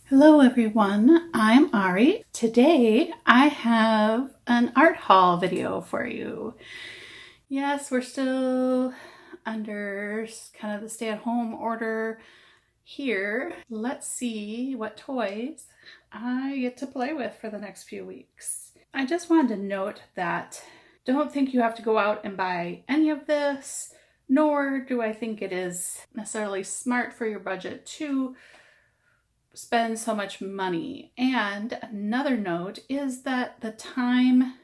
Hello everyone, I'm Ari. Today I have an art haul video for you. Yes, we're still under kind of the stay-at-home order here. Let's see what toys I get to play with for the next few weeks. I just wanted to note that don't think you have to go out and buy any of this, nor do I think it is necessarily smart for your budget to spend so much money. And another note is that the time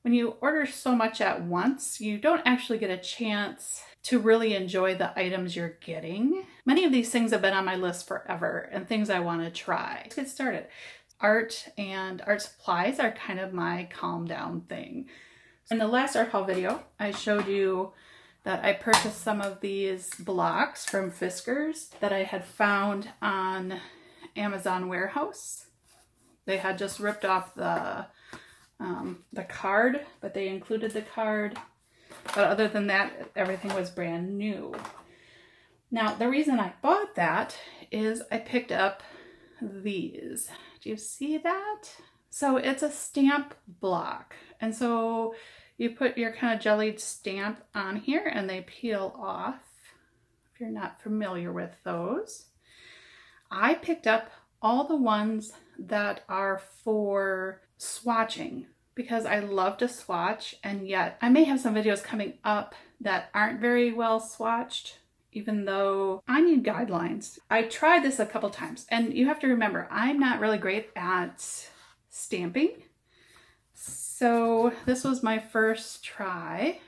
when you order so much at once, you don't actually get a chance to really enjoy the items you're getting. Many of these things have been on my list forever and things I want to try. Let's get started. Art and art supplies are kind of my calm down thing. In the last art haul video, I showed you that I purchased some of these blocks from Fiskars that I had found on Amazon Warehouse. They had just ripped off the card, but they included the card. But other than that, everything was brand new. Now, the reason I bought that is I picked up these. Do you see that? So it's a stamp block. And so you put your kind of jellied stamp on here and they peel off, if you're not familiar with those. I picked up all the ones that are for swatching because I love to swatch, and yet I may have some videos coming up that aren't very well swatched, even though I need guidelines. I tried this a couple times, and you have to remember, I'm not really great at stamping. So this was my first try.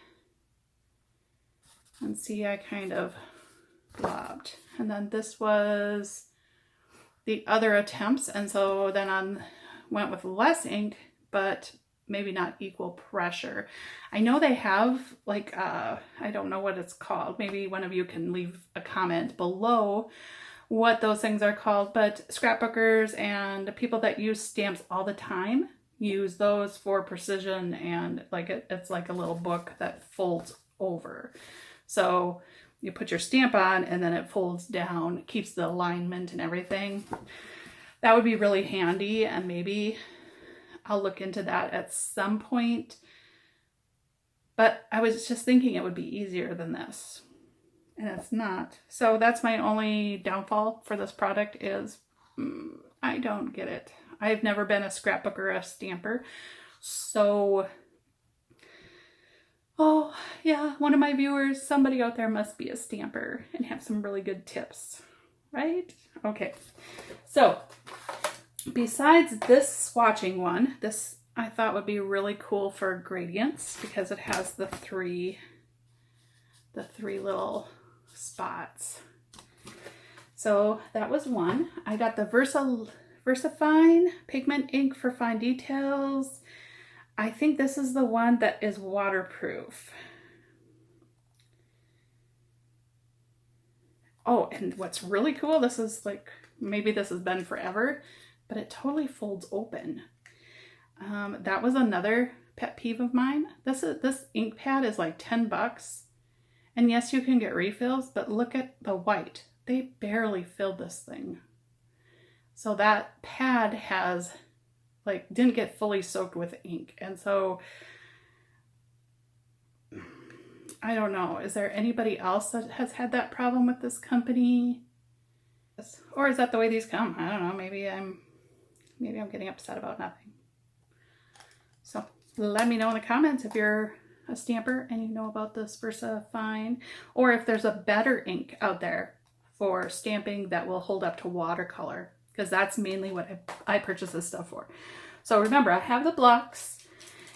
And see, I kind of blobbed. And then this was the other attempts. And so then I went with less ink, but maybe not equal pressure. I know they have like, I don't know what it's called. Maybe one of you can leave a comment below what those things are called, but scrapbookers and people that use stamps all the time use those for precision, and like it's like a little book that folds over. So you put your stamp on and then it folds down, keeps the alignment and everything. That would be really handy, and maybe I'll look into that at some point. But I was just thinking it would be easier than this, and it's not. So that's my only downfall for this product is I don't get it. I've never been a scrapbooker or a stamper. So, oh yeah, one of my viewers, somebody out there must be a stamper and have some really good tips, right? Okay, so besides this swatching one, this I thought would be really cool for gradients because it has the three little spots. So that was one. I got the VersaFine pigment ink for fine details. I think this is the one that is waterproof. Oh, and what's really cool, this is like, maybe this has been forever, but it totally folds open. That was another pet peeve of mine. This ink pad is like 10 bucks. And yes, you can get refills, but look at the white. They barely filled this thing. So that pad has like didn't get fully soaked with ink. And so I don't know, is there anybody else that has had that problem with this company? Or is that the way these come? I don't know, maybe I'm getting upset about nothing. So let me know in the comments if you're a stamper and you know about this VersaFine, or if there's a better ink out there for stamping that will hold up to watercolor, because that's mainly what I purchase this stuff for. So remember, I have the blocks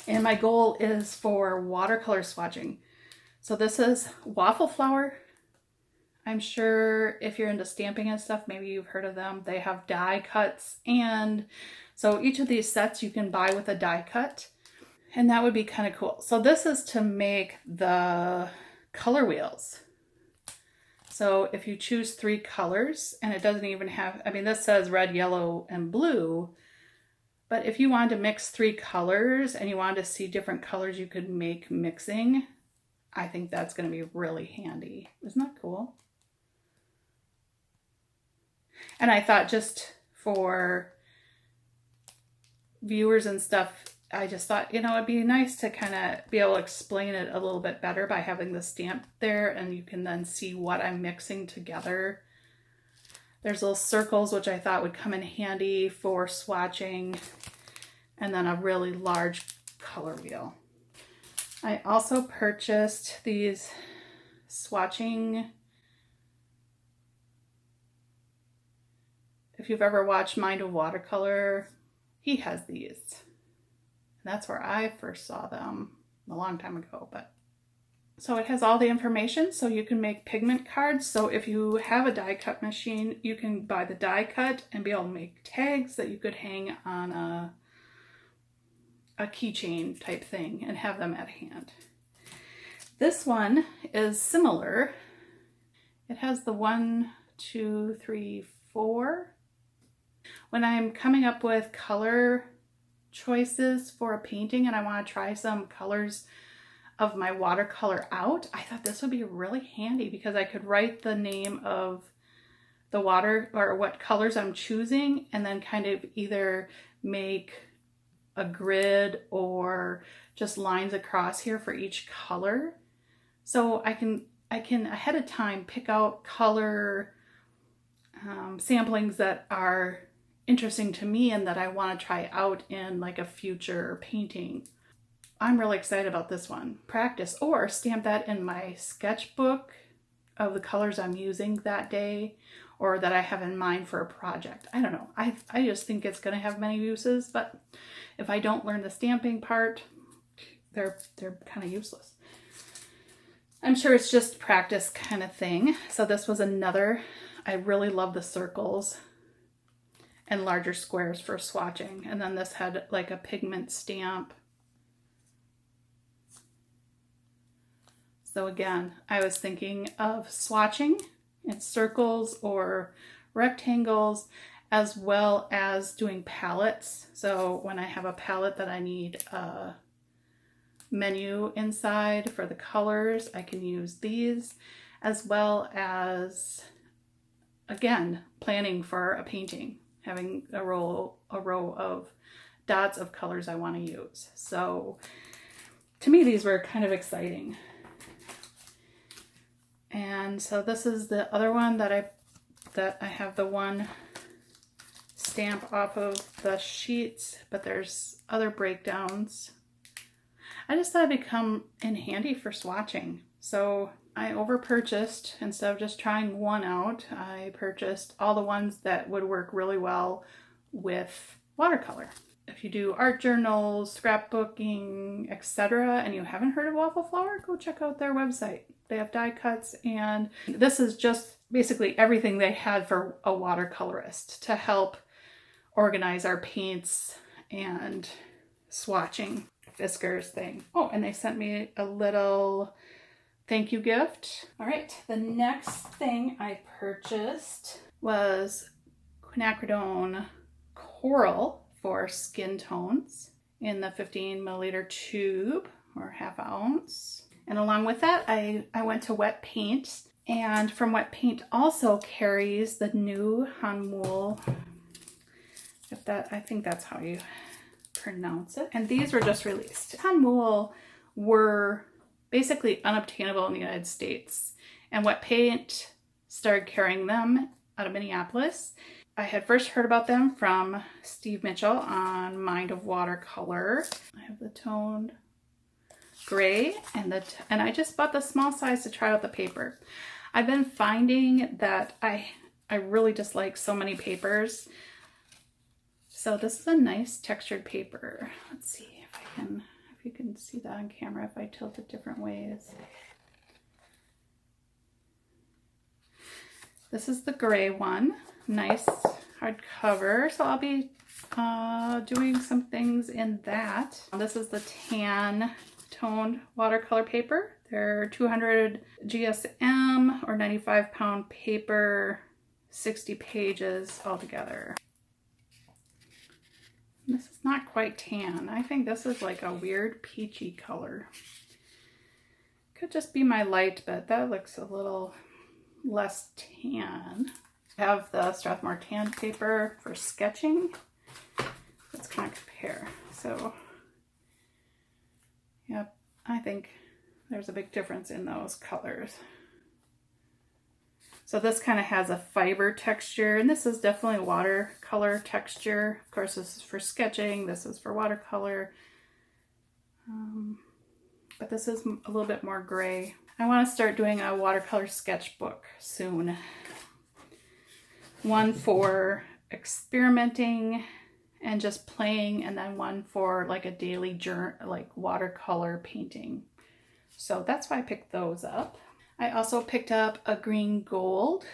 and my goal is for watercolor swatching. So this is waffle flower. I'm sure if you're into stamping and stuff, maybe you've heard of them. They have die cuts, and so each of these sets you can buy with a die cut, and that would be kind of cool. So this is to make the color wheels. So if you choose 3 colors, and it doesn't even have, I mean, this says red, yellow, and blue, but if you wanted to mix 3 colors and you wanted to see different colors you could make mixing, I think that's going to be really handy. Isn't that cool? And I thought just for viewers and stuff, I just thought, you know, it'd be nice to kind of be able to explain it a little bit better by having the stamp there, and you can then see what I'm mixing together. There's little circles, which I thought would come in handy for swatching, and then a really large color wheel. I also purchased these swatching. If you've ever watched Mind of Watercolor, he has these. And that's where I first saw them a long time ago. But so it has all the information, so you can make pigment cards. So if you have a die cut machine, you can buy the die cut and be able to make tags that you could hang on a keychain type thing and have them at hand. This one is similar. It has the 1, 2, 3, 4. When I'm coming up with color choices for a painting and I want to try some colors of my watercolor out, I thought this would be really handy because I could write the name of the water or what colors I'm choosing and then kind of either make a grid or just lines across here for each color. So I can ahead of time pick out color samplings that are interesting to me and that I want to try out in like a future painting. I'm really excited about this one. Practice or stamp that in my sketchbook of the colors I'm using that day or that I have in mind for a project. I don't know. I just think it's going to have many uses, but if I don't learn the stamping part, they're kind of useless. I'm sure it's just practice kind of thing. So this was another, I really love the circles and larger squares for swatching. And then this had like a pigment stamp. So again, I was thinking of swatching in circles or rectangles, as well as doing palettes. So when I have a palette that I need a menu inside for the colors, I can use these, as well as, again, planning for a painting, having a row of dots of colors I want to use. So to me, these were kind of exciting. And so this is the other one that I have the one stamp off of the sheets, but there's other breakdowns. I just thought it'd come in handy for swatching. So I over-purchased, instead of just trying one out, I purchased all the ones that would work really well with watercolor. If you do art journals, scrapbooking, etc., and you haven't heard of Waffle Flower, go check out their website. They have die cuts, and this is just basically everything they had for a watercolorist to help organize our paints and swatching Fisker's thing. Oh, and they sent me a little thank you gift. All right, the next thing I purchased was quinacridone coral for skin tones in the 15 milliliter tube or half ounce. And along with that, I went to Wet Paint, and from Wet Paint also carries the new Hanmul. I think that's how you pronounce it. And these were just released. Hanmul were basically unobtainable in the United States, and Wet Paint started carrying them out of Minneapolis. I had first heard about them from Steve Mitchell on Mind of Watercolor. I have the toned gray and I just bought the small size to try out the paper. I've been finding that I really dislike so many papers. So this is a nice textured paper. Let's see if you can see that on camera if I tilt it different ways. This is the gray one. Nice hardcover. So I'll be doing some things in that. This is the tan toned watercolor paper. They're 200 GSM or 95 pound paper, 60 pages altogether. This is not quite tan. I think this is like a weird peachy color. Could just be my light, but that looks a little less tan. I have the Strathmore tan paper for sketching. Let's kind of compare. So, yep, I think there's a big difference in those colors. So this kind of has a fiber texture, and this is definitely watercolor texture. Of course, this is for sketching. This is for watercolor. But this is a little bit more gray. I want to start doing a watercolor sketchbook soon. One for experimenting and just playing, and then one for like a daily journal, like watercolor painting. So that's why I picked those up. I also picked up a green gold,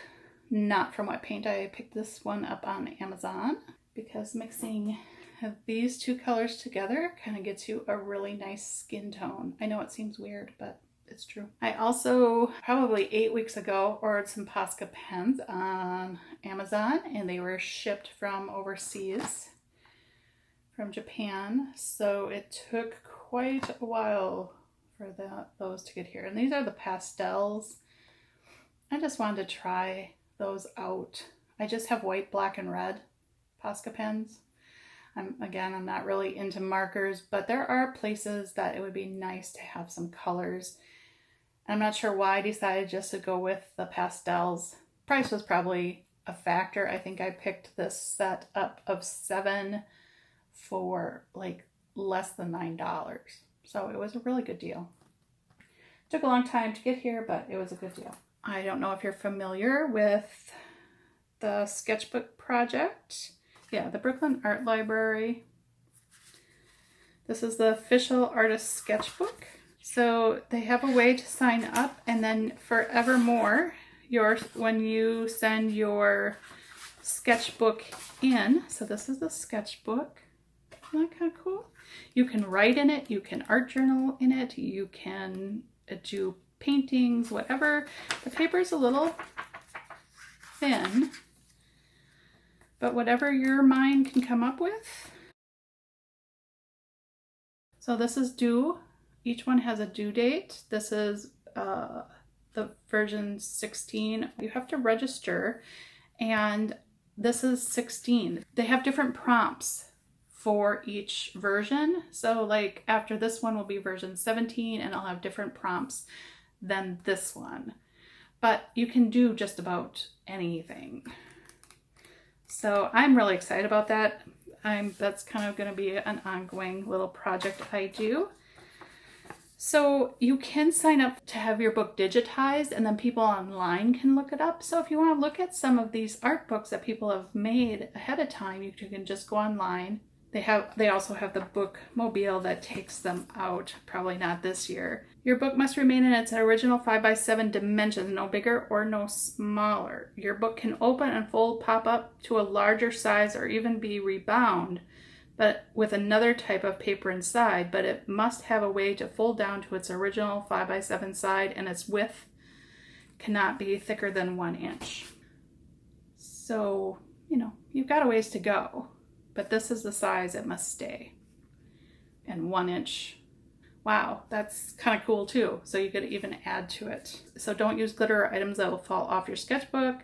not from Wet Paint. I picked this one up on Amazon because mixing these two colors together kind of gets you a really nice skin tone. I know it seems weird, but it's true. I also, probably 8 weeks ago, ordered some Posca pens on Amazon, and they were shipped from overseas, from Japan. So it took quite a while for those to get here. And these are the pastels. I just wanted to try those out. I just have white, black, and red Posca pens. I'm not really into markers, but there are places that it would be nice to have some colors. I'm not sure why I decided just to go with the pastels. Price was probably a factor. I think I picked this set up of 7 for like less than $9. So it was a really good deal. It took a long time to get here, but it was a good deal. I don't know if you're familiar with the sketchbook project. Yeah, the Brooklyn Art Library. This is the official artist sketchbook. So they have a way to sign up, and then forevermore, when you send your sketchbook in, so this is the sketchbook. Isn't that kind of cool? You can write in it, you can art journal in it, you can do paintings, whatever. The paper's a little thin, but whatever your mind can come up with. So this is due. Each one has a due date. This is the version 16. You have to register, and this is 16. They have different prompts for each version. So like after this one will be version 17, and I'll have different prompts than this one. But you can do just about anything. So I'm really excited about that. That's kind of going to be an ongoing little project I do. So you can sign up to have your book digitized, and then people online can look it up. So if you want to look at some of these art books that people have made ahead of time, you can just go online. They also have the book mobile that takes them out, probably not this year. Your book must remain in its original 5x7 dimensions, no bigger or no smaller. Your book can open and fold, pop up to a larger size, or even be rebound, but with another type of paper inside, but it must have a way to fold down to its original 5x7 side, and its width cannot be thicker than 1 inch. So, you've got a ways to go. But this is the size it must stay. And 1 inch. Wow, that's kind of cool too. So you could even add to it. So don't use glitter or items that will fall off your sketchbook.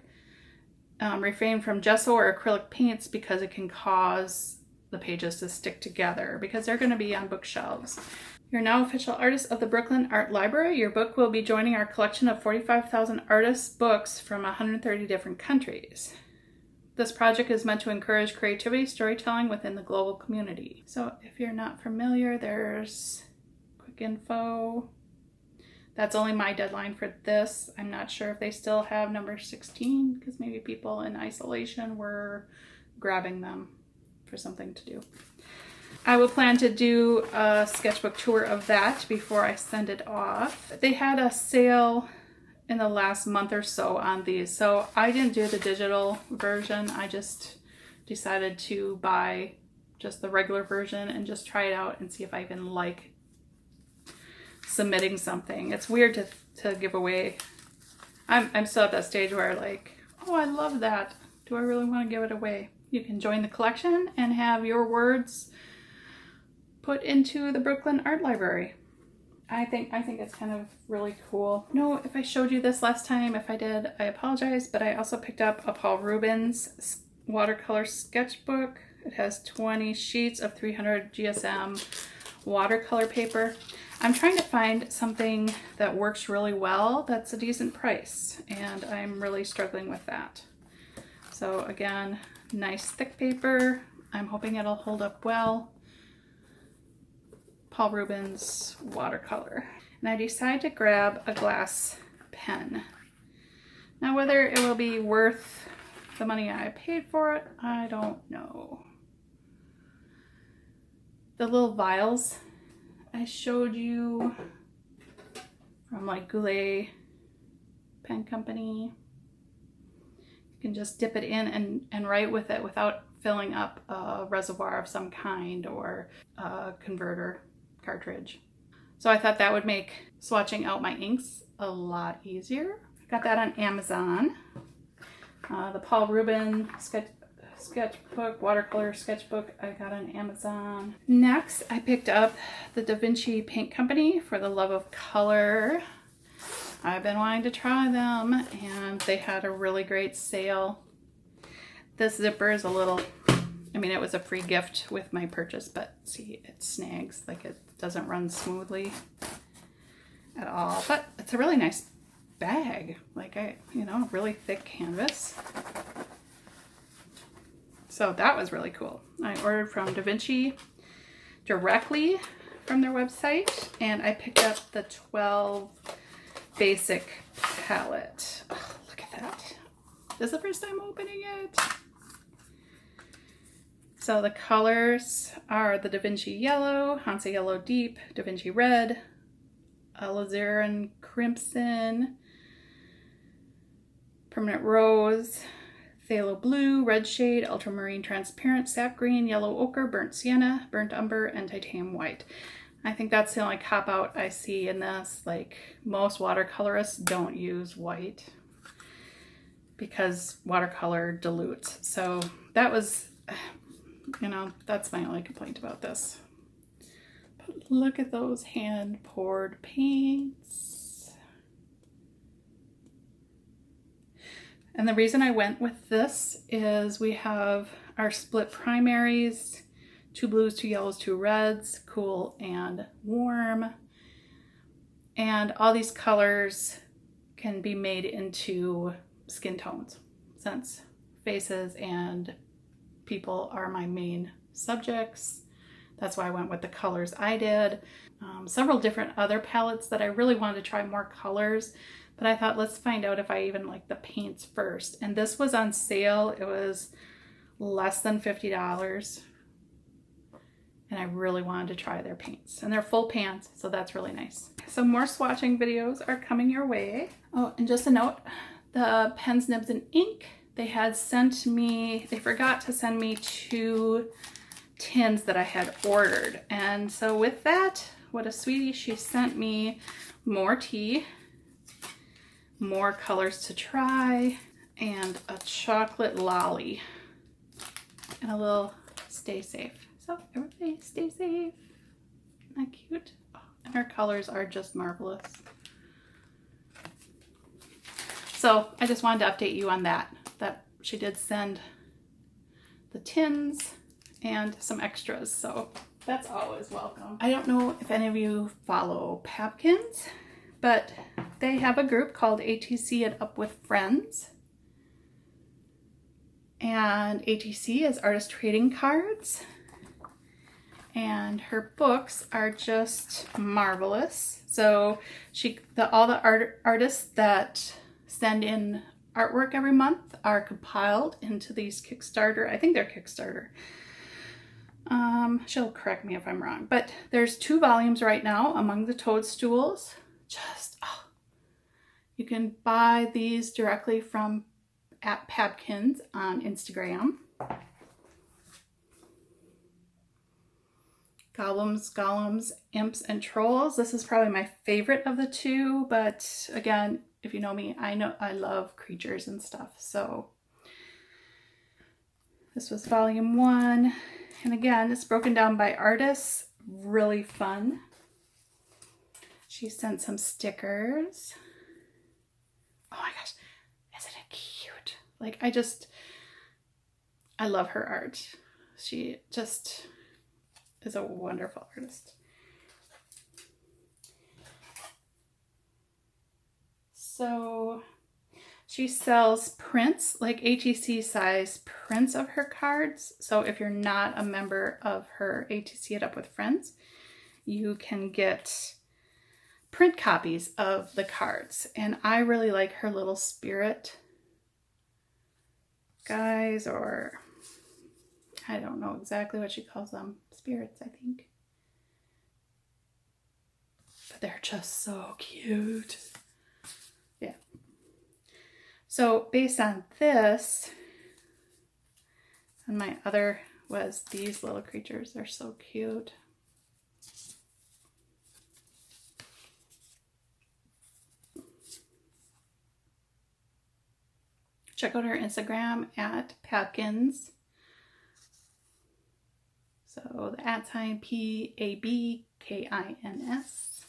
Refrain from gesso or acrylic paints because it can cause the pages to stick together, because they're going to be on bookshelves. You're now official artist of the Brooklyn Art Library. Your book will be joining our collection of 45,000 artists' books from 130 different countries. This project is meant to encourage creativity, storytelling within the global community. So if you're not familiar, there's quick info. That's only my deadline for this. I'm not sure if they still have number 16, because maybe people in isolation were grabbing them for something to do. I will plan to do a sketchbook tour of that before I send it off. They had a sale in the last month or so on these, so I didn't do the digital version. I just decided to buy just the regular version and just try it out and see if I even like submitting something. It's weird to give away. I'm still at that stage where like, oh, I love that. Do I really want to give it away? You can join the collection and have your words put into the Brooklyn Art Library. I think it's kind of really cool. No, if I showed you this last time, if I did, I apologize, but I also picked up a Paul Rubens watercolor sketchbook. It has 20 sheets of 300 GSM watercolor paper. I'm trying to find something that works really well that's a decent price, and I'm really struggling with that. So again, nice thick paper. I'm hoping it'll hold up well. Paul Rubens watercolor. And I decided to grab a glass pen. Now whether it will be worth the money I paid for it, I don't know. The little vials I showed you from like Goulet Pen Company, you can just dip it in and write with it without filling up a reservoir of some kind or a converter cartridge. So I thought that would make swatching out my inks a lot easier. Got that on Amazon. The Paul Rubens sketchbook, watercolor sketchbook, I got on Amazon. Next, I picked up the Vinci Paint Company for the love of color. I've been wanting to try them, and they had a really great sale. This zipper is a little, I mean, it was a free gift with my purchase, but see, it snags, like it doesn't run smoothly at all. But it's a really nice bag, like really thick canvas. So that was really cool. I ordered from Da Vinci directly from their website, and I picked up the 12 basic palette. Oh, look at that. This is the first time opening it. So the colors are the Da Vinci Yellow, Hansa Yellow Deep, Da Vinci Red, Alizarin Crimson, Permanent Rose, Phthalo Blue, Red Shade, Ultramarine Transparent, Sap Green, Yellow Ochre, Burnt Sienna, Burnt Umber, and Titanium White. I think that's the only cop-out I see in this. Like, most watercolorists don't use white because watercolor dilutes. So that was, that's my only complaint about this. But look at those hand-poured paints. And the reason I went with this is we have our split primaries, 2 blues, 2 yellows, 2 reds, cool and warm. And all these colors can be made into skin tones, since faces and people are my main subjects. That's why I went with the colors I did. Several different other palettes that I really wanted to try more colors, but I thought, let's find out if I even like the paints first. And this was on sale. It was less than $50. And I really wanted to try their paints. And they're full pans, so that's really nice. So more swatching videos are coming your way. Oh, and just a note, the pens, nibs, and ink, they forgot to send me 2 tins that I had ordered. And so with that, what a sweetie, she sent me more tea, more colors to try, and a chocolate lolly, and a little stay safe. So everybody stay safe. Isn't that cute? Oh, and her colors are just marvelous. So I just wanted to update you on that she did send the tins and some extras. So that's always welcome. I don't know if any of you follow Papkins, but they have a group called ATC and Up with Friends. And ATC is artist trading cards. And her books are just marvelous. So all the artists that send in artwork every month are compiled into these Kickstarter. I think they're Kickstarter. She'll correct me if I'm wrong, but there's 2 volumes right now, Among the Toadstools. You can buy these directly from @Papkins on Instagram. Golems, Imps, and Trolls. This is probably my favorite of the 2, but again, if you know me, I know I love creatures and stuff. So this was volume 1. And again, it's broken down by artists. Really fun. She sent some stickers. Oh my gosh, isn't it cute? Like, I love her art. She just is a wonderful artist. So she sells prints, like ATC size prints of her cards. So if you're not a member of her ATC It Up with Friends, you can get print copies of the cards. And I really like her little spirit guys, or I don't know exactly what she calls them. Spirits, I think. But they're just so cute. Yeah. So based on this, and my other was these little creatures. They're so cute. Check out her Instagram at Pabkins. So the @ PABKINS.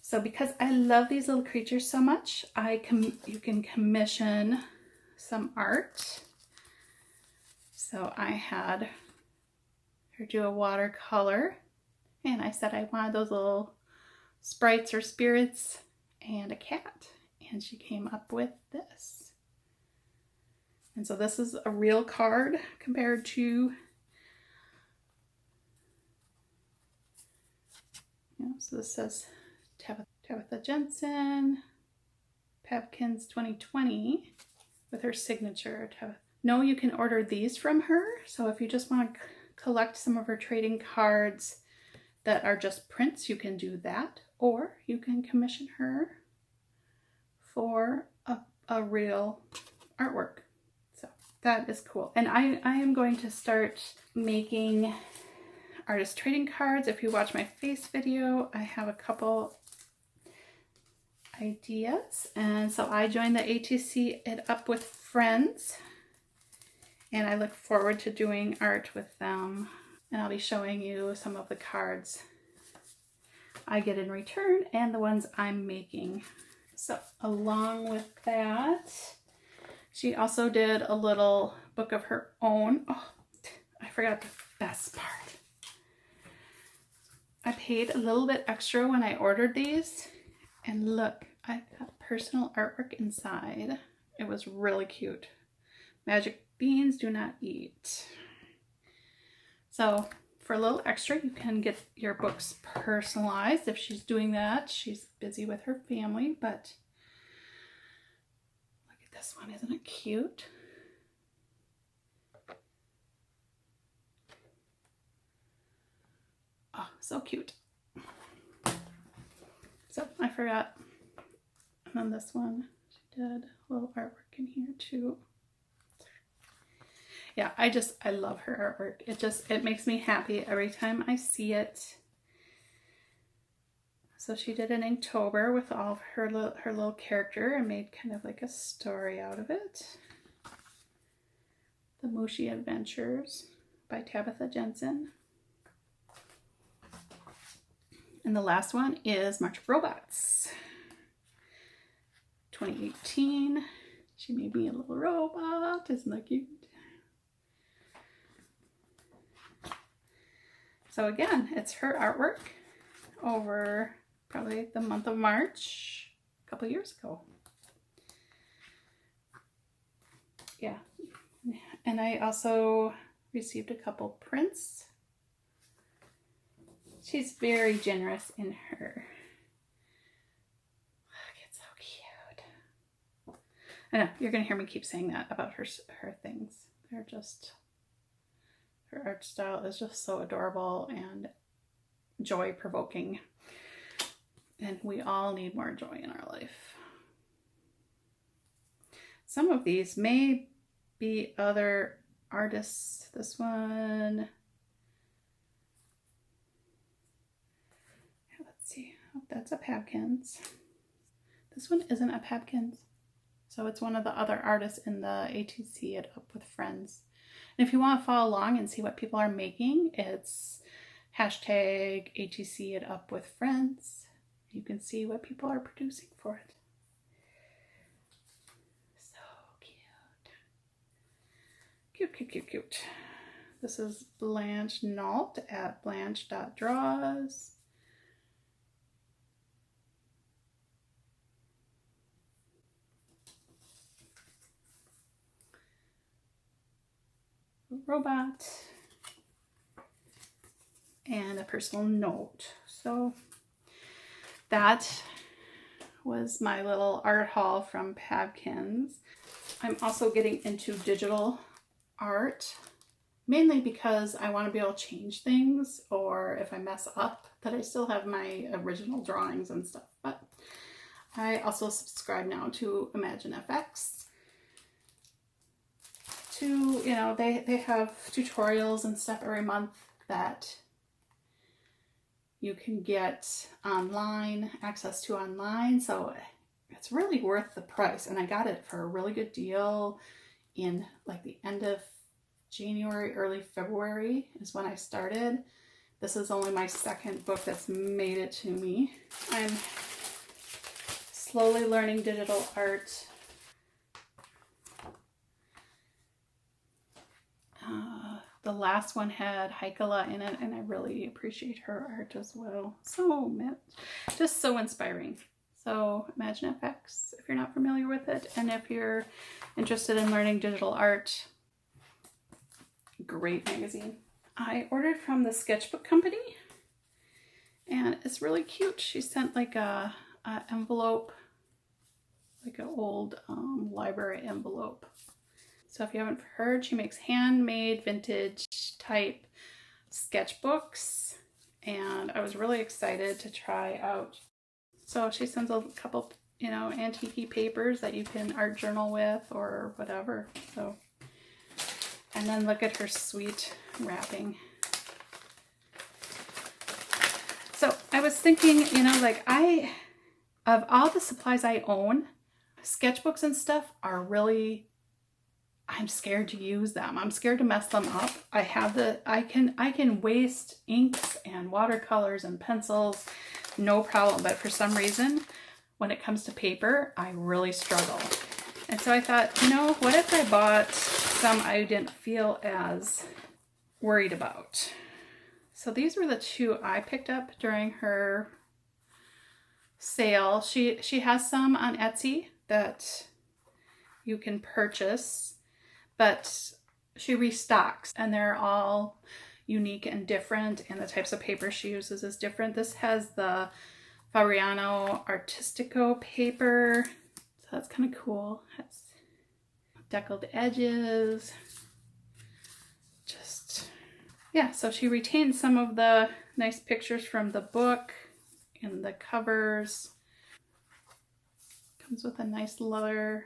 So because I love these little creatures so much, you can commission some art. So I had her do a watercolor, and I said I wanted those little sprites or spirits and a cat, and she came up with this. And so this is a real card compared to, so this says Tabitha Jensen, Pabkins 2020 with her signature. No, you can order these from her. So if you just want to collect some of her trading cards that are just prints, you can do that. Or you can commission her for a real artwork. So that is cool. And I am going to start making artist trading cards. If you watch my face video, I have a couple ideas. And so I joined the ATC It Up with Friends, and I look forward to doing art with them. And I'll be showing you some of the cards I get in return and the ones I'm making. So along with that, she also did a little book of her own. Oh, I forgot the best part. I paid a little bit extra when I ordered these, and look, I got personal artwork inside. It was really cute. Magic beans do not eat. So for a little extra, you can get your books personalized. If she's doing that, she's busy with her family, but look at this one. Isn't it cute? Oh, so cute. So I forgot. And then this one, she did a little artwork in here too. Yeah, I love her artwork. It makes me happy every time I see it. So she did an Inktober with all of her little character and made kind of like a story out of it. The Mushi Adventures by Tabitha Jensen. And the last one is March of Robots. 2018. She made me a little robot. Isn't that cute? So again, it's her artwork over probably the month of March, a couple years ago. Yeah. And I also received a couple prints. She's very generous in her. Look, it's so cute. I know, you're going to hear me keep saying that about her things. They're just... Her art style is just so adorable and joy-provoking. And we all need more joy in our life. Some of these may be other artists. This one, let's see, oh, that's a Pabkins. This one isn't a Pabkins. So it's one of the other artists in the ATC It Up with Friends. And if you want to follow along and see what people are making, it's Hashtag ATC it up with friends. You can see what people are producing for it. So cute. Cute, cute, cute, cute. This is Blanche Nault at blanche.draws. Robot. And a personal note. So that was my little art haul from Pavkins. I'm also getting into digital art, mainly because I want to be able to change things, or if I mess up, that I still have my original drawings and stuff. But I also subscribe now to ImagineFX. They have tutorials and stuff every month that you can get online, access to online. So it's really worth the price. And I got it for a really good deal in like the end of January, early February is when I started. This is only my second book that's made it to me. I'm slowly learning digital art. The last one had Heikala in it, and I really appreciate her art as well. So much. Just so inspiring. So ImagineFX, if you're not familiar with it, and if you're interested in learning digital art, great magazine. I ordered from the Sketchbook Company, and it's really cute. She sent like a envelope, like an old library envelope. So if you haven't heard, she makes handmade vintage type sketchbooks, and I was really excited to try out. So she sends a couple, antique papers that you can art journal with or whatever. So, and then look at her sweet wrapping. So I was thinking, of all the supplies I own, sketchbooks and stuff are really, I'm scared to use them. I'm scared to mess them up. I can waste inks and watercolors and pencils, no problem. But for some reason, when it comes to paper, I really struggle. And so I thought, what if I bought some I didn't feel as worried about? So these were the two I picked up during her sale. She has some on Etsy that you can purchase, but she restocks, and they're all unique and different, and the types of paper she uses is different. This has the Fabriano Artistico paper, so that's kind of cool. It has deckled edges. So she retained some of the nice pictures from the book in the covers. Comes with a nice leather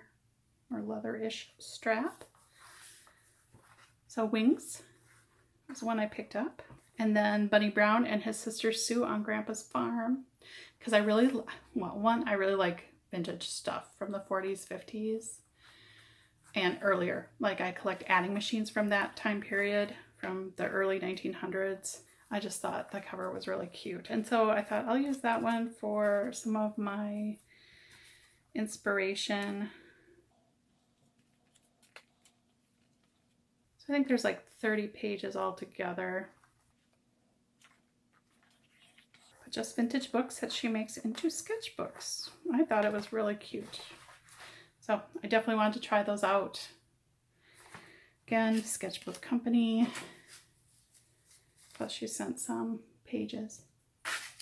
or leather-ish strap. So Wings was one I picked up. And then Bunny Brown and his sister Sue on Grandpa's Farm. Because I really like vintage stuff from the 40s, 50s, and earlier. Like I collect adding machines from that time period, from the early 1900s. I just thought the cover was really cute. And so I thought I'll use that one for some of my inspiration. So I think there's like 30 pages altogether. But just vintage books that she makes into sketchbooks. I thought it was really cute. So I definitely wanted to try those out. Again, Sketchbook Company. Plus she sent some pages.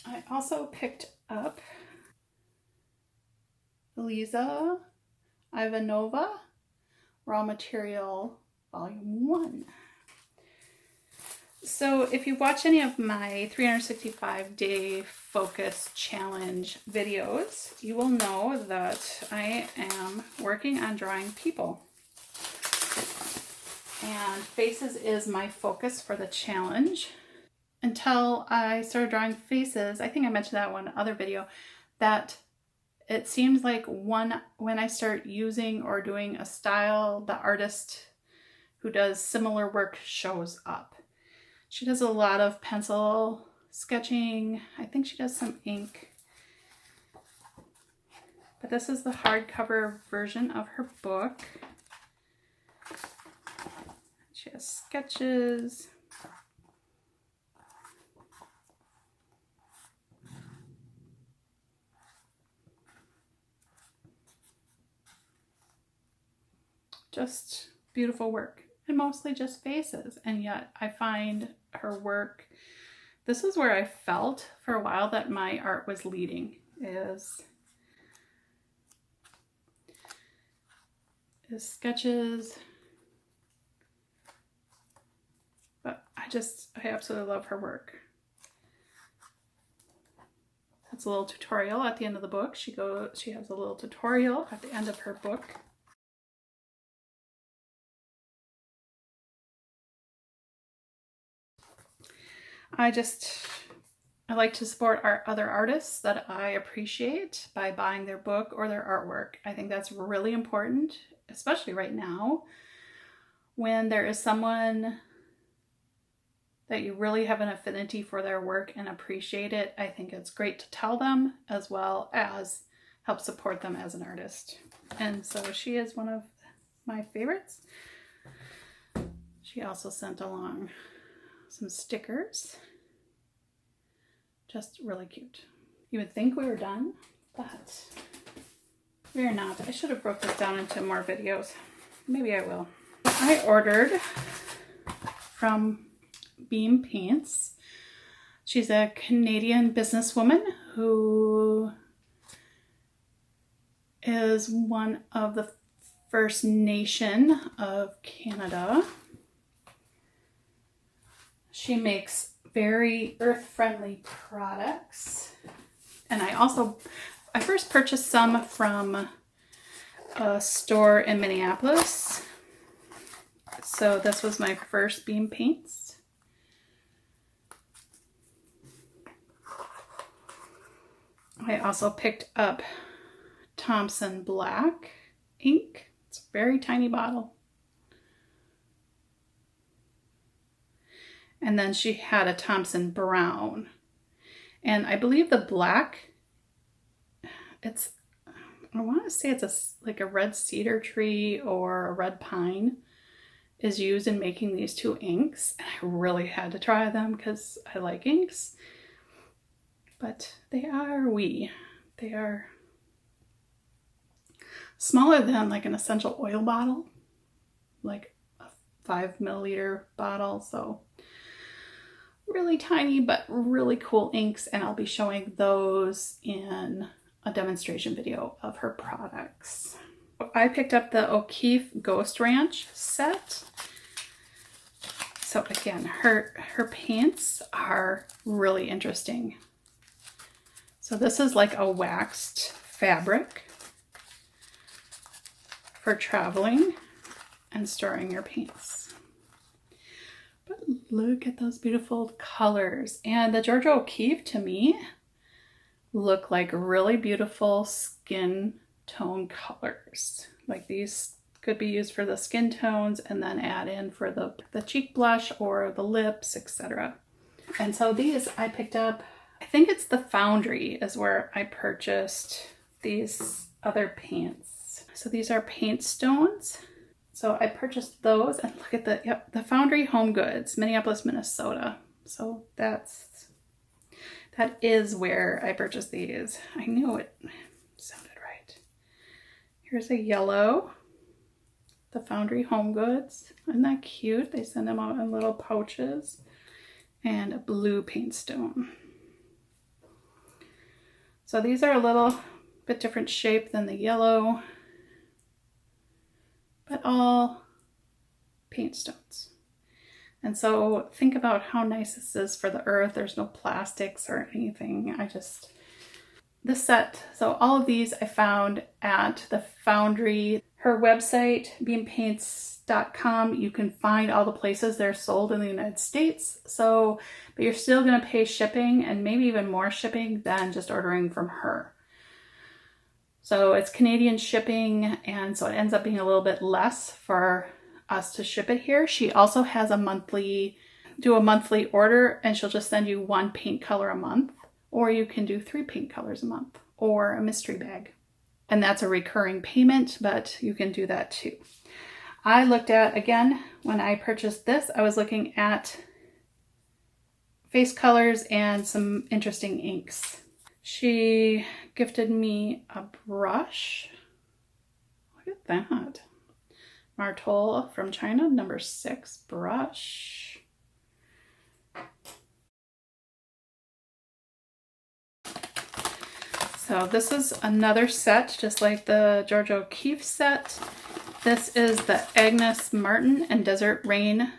I also picked up Eliza Ivanova Raw Material Volume 1. So if you watch any of my 365-day focus challenge videos, you will know that I am working on drawing people. And faces is my focus for the challenge. Until I started drawing faces, I think I mentioned that in one other video, that it seems like when I start using or doing a style, the artist who does similar work shows up. She does a lot of pencil sketching. I think she does some ink. But this is the hardcover version of her book. She has sketches. Just beautiful work, and mostly just faces. And yet I find her work, this is where I felt for a while that my art was leading, is sketches. But I absolutely love her work. That's a little tutorial at the end of the book. She has a little tutorial at the end of her book. I like to support other artists that I appreciate by buying their book or their artwork. I think that's really important, especially right now when there is someone that you really have an affinity for their work and appreciate it. I think it's great to tell them as well as help support them as an artist. And so she is one of my favorites. She also sent along some stickers. Just really cute. You would think we were done, but we are not. I should have broke this down into more videos. Maybe I will. I ordered from Beam Paints. She's a Canadian businesswoman who is one of the First Nation of Canada. She makes very earth-friendly products. And I first purchased some from a store in Minneapolis. So this was my first Beam Paints. I also picked up Thompson Black ink. It's a very tiny bottle. And then she had a Thompson Brown. And I believe the black, I want to say it's like a red cedar tree or a red pine is used in making these two inks. And I really had to try them because I like inks. But they are smaller than like an essential oil bottle, like a 5 milliliter bottle. So really tiny, but really cool inks. And I'll be showing those in a demonstration video of her products. I picked up the O'Keeffe Ghost Ranch set. So again, her paints are really interesting. So this is like a waxed fabric for traveling and storing your paints. But look at those beautiful colors. And the Georgia O'Keeffe to me look like really beautiful skin tone colors. Like these could be used for the skin tones and then add in for the cheek blush or the lips, etc. And so these I picked up, I think it's the Foundry is where I purchased these other paints. So these are paint stones. So I purchased those, and look at the Foundry Home Goods, Minneapolis, Minnesota. So that is where I purchased these. I knew it sounded right. Here's a yellow, the Foundry Home Goods. Isn't that cute? They send them out in little pouches. And a blue paint stone. So these are a little bit different shape than the yellow, but all paint stones. And so think about how nice this is for the earth. There's no plastics or anything. This set, so all of these I found at the Foundry. Her website, beampaints.com, you can find all the places they're sold in the United States. So, but you're still gonna pay shipping and maybe even more shipping than just ordering from her. So it's Canadian shipping, and so it ends up being a little bit less for us to ship it here. She also has a monthly do a monthly order and she'll just send you 1 paint color a month, or you can do 3 paint colors a month, or a mystery bag. And that's a recurring payment, but you can do that too. I looked at, again, when I purchased this, I was looking at face colors and some interesting inks. She gifted me a brush. Look at that. Martol from China, number 6 brush. So this is another set, just like the Georgia O'Keeffe set. This is the Agnes Martin and Desert Rain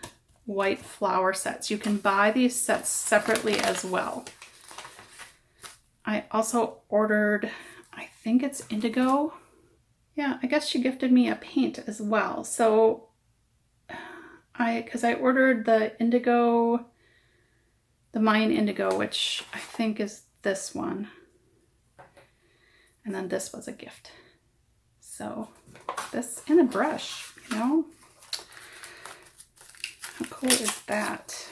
white flower sets. You can buy these sets separately as well. I also ordered, I think it's indigo. Yeah, I guess she gifted me a paint as well. So because I ordered the indigo, the Mayan indigo, which I think is this one. And then this was a gift. So this and a brush, you know? How cool is that?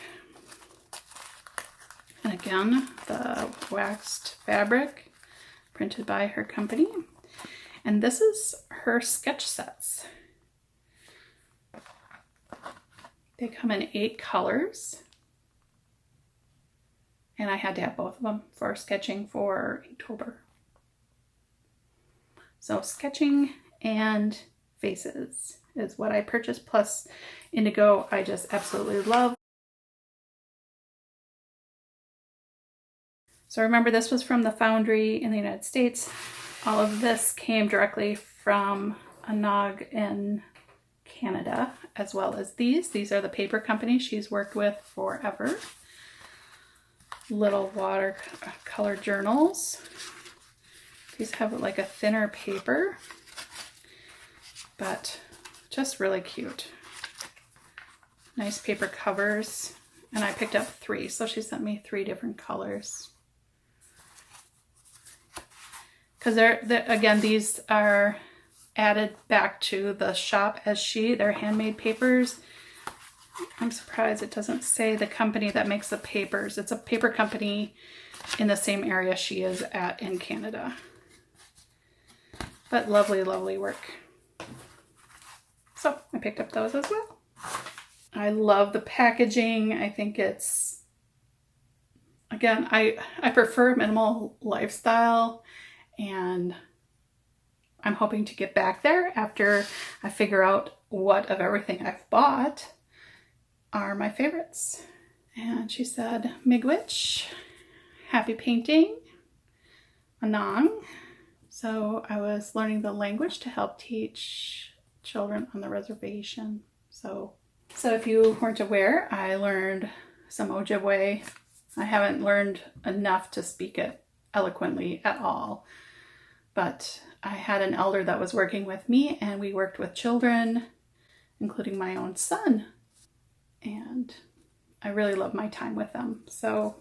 And again, the waxed fabric printed by her company. And this is her sketch sets. They come in 8 colors. And I had to have both of them for sketching for Inktober. So sketching and faces is what I purchased, plus indigo I just absolutely love. So remember, this was from the foundry in the United States. All of this came directly from Anog in Canada, as well as these. These are the paper company she's worked with forever. Little watercolor journals. These have like a thinner paper, but just really cute. Nice paper covers. And I picked up 3, so she sent me 3 different colors. Because again, these are added back to the shop as they're handmade papers. I'm surprised it doesn't say the company that makes the papers. It's a paper company in the same area she is at in Canada. But lovely, lovely work. So I picked up those as well. I love the packaging. I think it's, again, I prefer minimal lifestyle, and I'm hoping to get back there after I figure out what of everything I've bought are my favorites. And she said, Miigwech, happy painting, Anang. So I was learning the language to help teach children on the reservation. So if you weren't aware, I learned some Ojibwe. I haven't learned enough to speak it eloquently at all, but I had an elder that was working with me, and we worked with children, including my own son, and I really love my time with them. So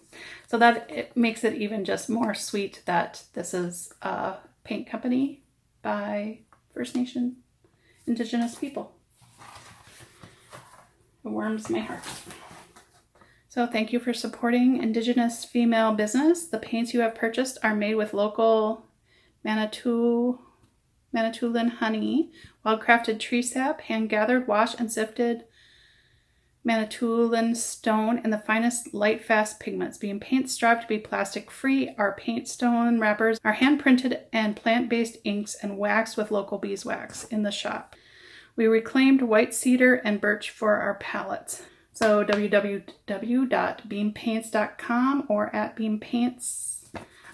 that it makes it even just more sweet that this is a paint company by First Nation Indigenous people. It warms my heart. So thank you for supporting Indigenous female business. The paints you have purchased are made with local Manitoulin honey, wild-crafted tree sap, hand-gathered, washed, and sifted Manitoulin stone, and the finest light fast pigments. Beam paints strive to be plastic free. Our paint stone wrappers are hand printed and plant-based inks and waxed with local beeswax in the shop. We reclaimed white cedar and birch for our palettes. So www.beampaints.com or at beampaints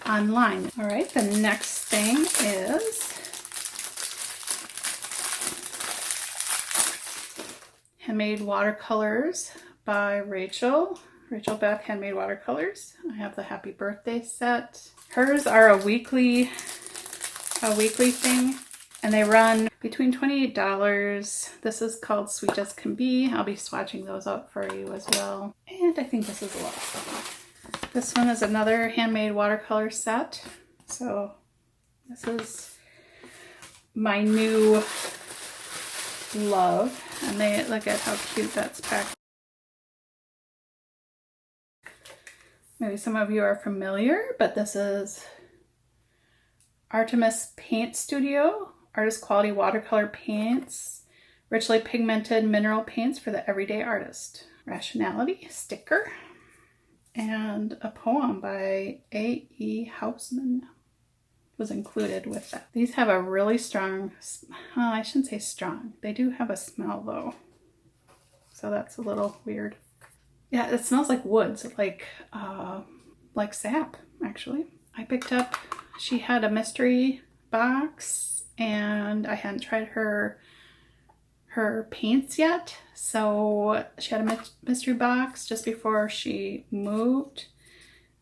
online. All right, the next thing is Handmade Watercolors by Rachel Beth Handmade Watercolors. I have the happy birthday set. Hers are a weekly thing, and they run between $28. This is called Sweet as Can Be. I'll be swatching those out for you as well. And I think this is a lot of fun. This one is another handmade watercolor set. So this is my new love. And look at how cute that's packed. Maybe some of you are familiar, but this is Artemis Paint Studio, artist quality watercolor paints, richly pigmented mineral paints for the everyday artist. Rationality sticker, and a poem by A.E. Hausman was included with that. These have a really strong, well, I shouldn't say strong. They do have a smell though. So that's a little weird. Yeah, it smells like woods, like sap, actually. I picked up, she had a mystery box and I hadn't tried her paints yet. So she had a mystery box just before she moved.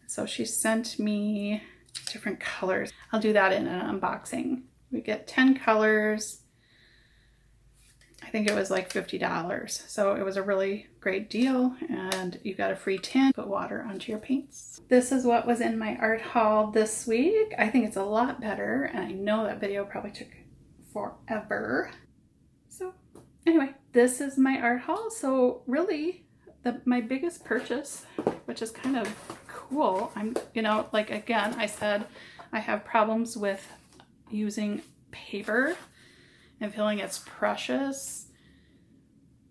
So she sent me different colors. I'll do that in an unboxing. We get 10 colors. I think it was like $50. So it was a really great deal and you got a free tin. Put water onto your paints. This is what was in my art haul this week. I think it's a lot better and I know that video probably took forever. So anyway, this is my art haul. So really my biggest purchase, which is kind of cool. Like again, I said I have problems with using paper and feeling it's precious.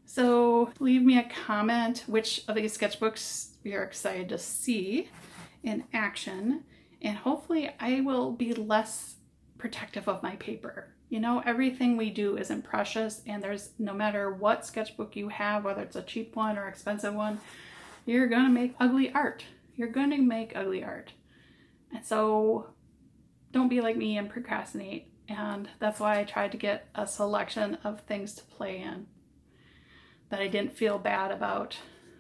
So leave me a comment which of these sketchbooks you're excited to see in action, and hopefully I will be less protective of my paper. You know, everything we do isn't precious, and there's, no matter what sketchbook you have, whether it's a cheap one or expensive one, you're gonna make ugly art. You're gonna make ugly art. And so don't be like me and procrastinate. And that's why I tried to get a selection of things to play in that I didn't feel bad about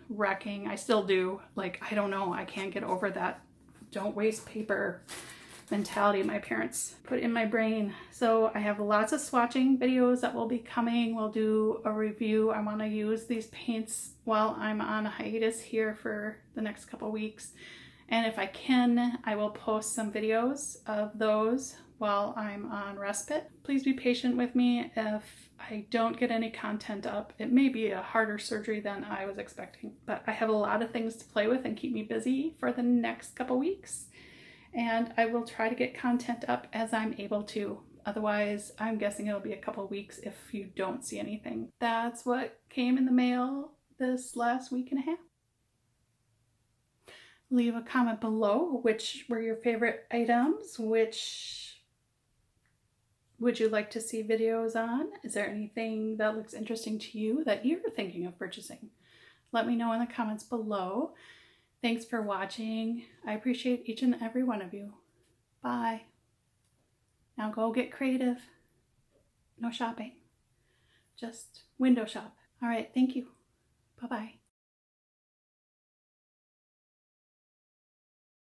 wrecking. I still do. Like, I don't know, I can't get over that don't waste paper mentality my parents put in my brain. So I have lots of swatching videos that will be coming. We'll do a review. I want to use these paints while I'm on a hiatus here for the next couple weeks. And if I can, I will post some videos of those while I'm on respite. Please be patient with me if I don't get any content up. It may be a harder surgery than I was expecting, but I have a lot of things to play with and keep me busy for the next couple weeks. And I will try to get content up as I'm able to. Otherwise, I'm guessing it'll be a couple weeks if you don't see anything. That's what came in the mail this last week and a half. Leave a comment below which were your favorite items, which would you like to see videos on? Is there anything that looks interesting to you that you're thinking of purchasing? Let me know in the comments below. Thanks for watching. I appreciate each and every one of you. Bye. Now go get creative. No shopping. Just window shop. All right, thank you. Bye-bye.